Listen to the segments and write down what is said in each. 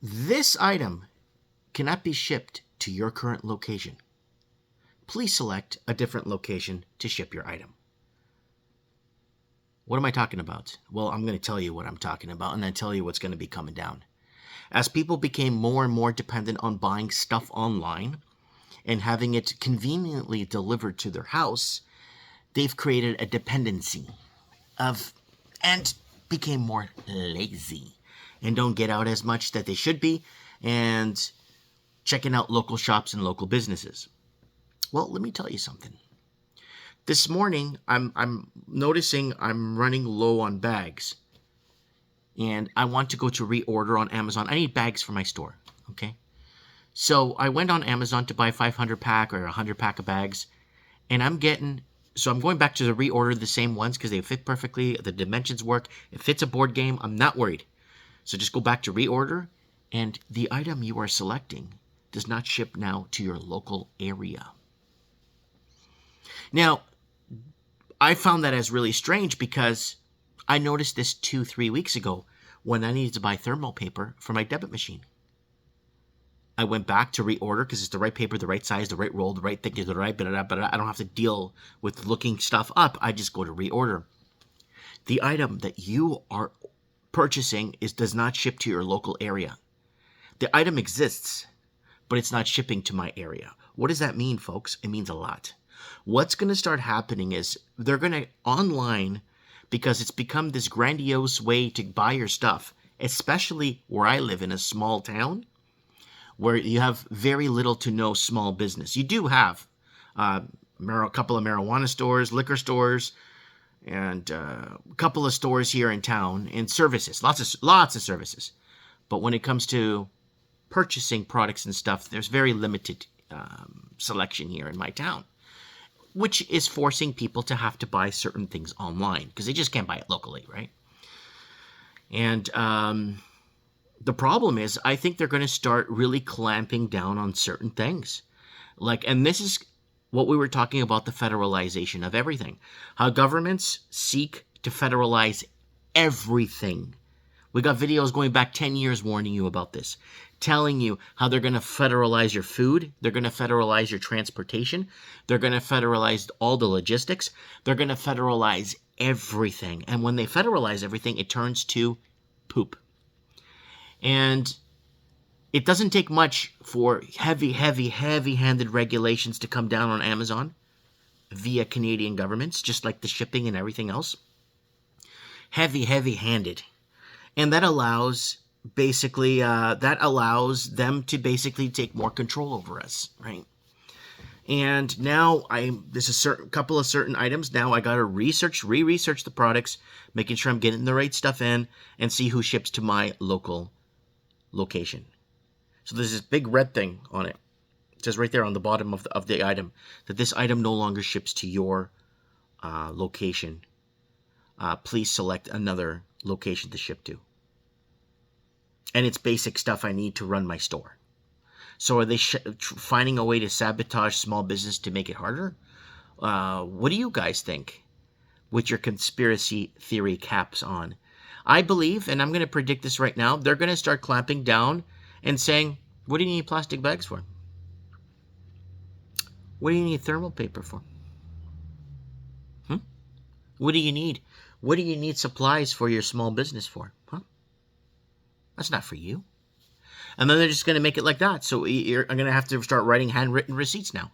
This item cannot be shipped to your current location. Please select a different location to ship your item. What am I talking about? Well, I'm going to tell you what I'm talking about and then tell you what's going to be coming down. As people became more and more dependent on buying stuff online and having it conveniently delivered to their house, they've created a dependency of and became more lazy and don't get out as much that they should be and checking out local shops and local businesses. Well, let me tell you something. This morning, I'm noticing I'm running low on bags. And I want to go to reorder on Amazon. I need bags for my store, okay? So I went on Amazon to buy a 500 pack or a 100 pack of bags. And I'm going back to the reorder the same ones because they fit perfectly. The dimensions work. It fits a board game. I'm not worried. So just go back to reorder. And the item you are selecting does not ship now to your local area. Now, I found that as really strange because I noticed this 2-3 weeks ago when I needed to buy thermal paper for my debit machine. I went back to reorder because it's the right paper, the right size, the right roll, the right thickness, the right but I don't have to deal with looking stuff up. I just go to reorder. The item that you are purchasing does not ship to your local area. The item exists, but it's not shipping to my area. What does that mean, folks? It means a lot. What's going to start happening is they're going to online, because it's become this grandiose way to buy your stuff, especially where I live in a small town where you have very little to no small business. You do have a couple of marijuana stores, liquor stores, and a couple of stores here in town, and services, lots of services. But when it comes to purchasing products and stuff, there's very limited selection here in my town, which is forcing people to have to buy certain things online because they just can't buy it locally, right? And the problem is, I think they're going to start really clamping down on certain things. And this is what we were talking about, the federalization of everything. How governments seek to federalize everything. We got videos going back 10 years warning you about this, telling you how they're going to federalize your food, they're going to federalize your transportation, they're going to federalize all the logistics, they're going to federalize everything. And when they federalize everything, it turns to poop. And it doesn't take much for heavy-handed regulations to come down on Amazon via Canadian governments, just like the shipping and everything else. Heavy-handed. And that allows them to basically take more control over us, right? And now this is a couple of certain items. Now I got to re-research the products, making sure I'm getting the right stuff in, and see who ships to my local location. So there's this big red thing on it. It says right there on the bottom of the item that this item no longer ships to your location. Please select another location to ship to. And it's basic stuff I need to run my store. So are they finding a way to sabotage small business to make it harder? What do you guys think with your conspiracy theory caps on? I believe, and I'm going to predict this right now, they're going to start clamping down and saying, what do you need plastic bags for? What do you need thermal paper for? What do you need? What do you need supplies for your small business for? That's not for you. And then they're just going to make it like that. So I'm going to have to start writing handwritten receipts now.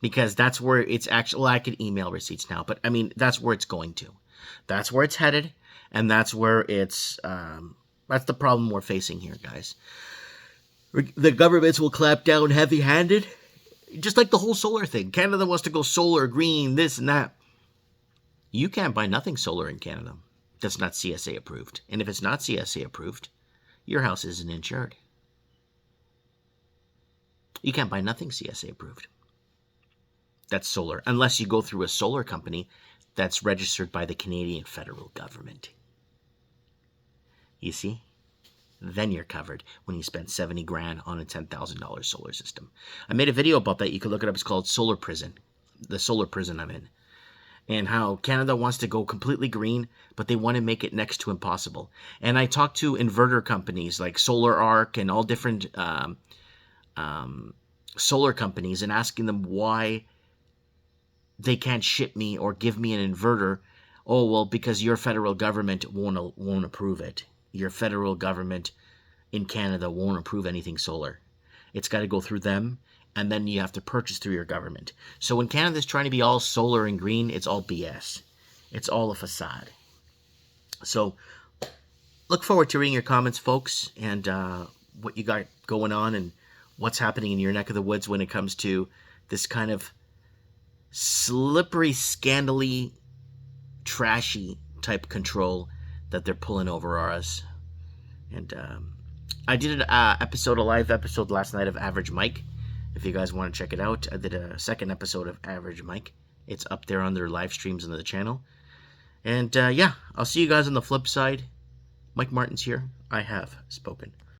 Because that's where it's actually, well, I could email receipts now, but I mean, that's where it's going to. That's where it's headed. And that's where that's the problem we're facing here, guys. The governments will clamp down heavy-handed, just like the whole solar thing. Canada wants to go solar, green, this and that. You can't buy nothing solar in Canada that's not CSA approved. And if it's not CSA approved, your house isn't insured. You can't buy nothing CSA approved. That's solar, unless you go through a solar company that's registered by the Canadian federal government. You see? Then you're covered when you spend $70,000 on a $10,000 solar system. I made a video about that. You can look it up. It's called Solar Prison. The solar prison I'm in. and how Canada wants to go completely green, but they want to make it next to impossible. And I talked to inverter companies like Solar Arc and all different solar companies and asking them why they can't ship me or give me an inverter. Oh, well, because your federal government won't approve it. Your federal government in Canada won't approve anything solar. It's got to go through them, and then you have to purchase through your government. So when Canada's trying to be all solar and green, it's all BS. It's all a facade. So look forward to reading your comments, folks, and what you got going on and what's happening in your neck of the woods when it comes to this kind of slippery, scandally, trashy type control that they're pulling over us. And I did an a live episode last night of Average Mike. If you guys want to check it out, I did a second episode of Average Mike. It's up there on their live streams on the channel. And yeah, I'll see you guys on the flip side. Mike Martin's here. I have spoken.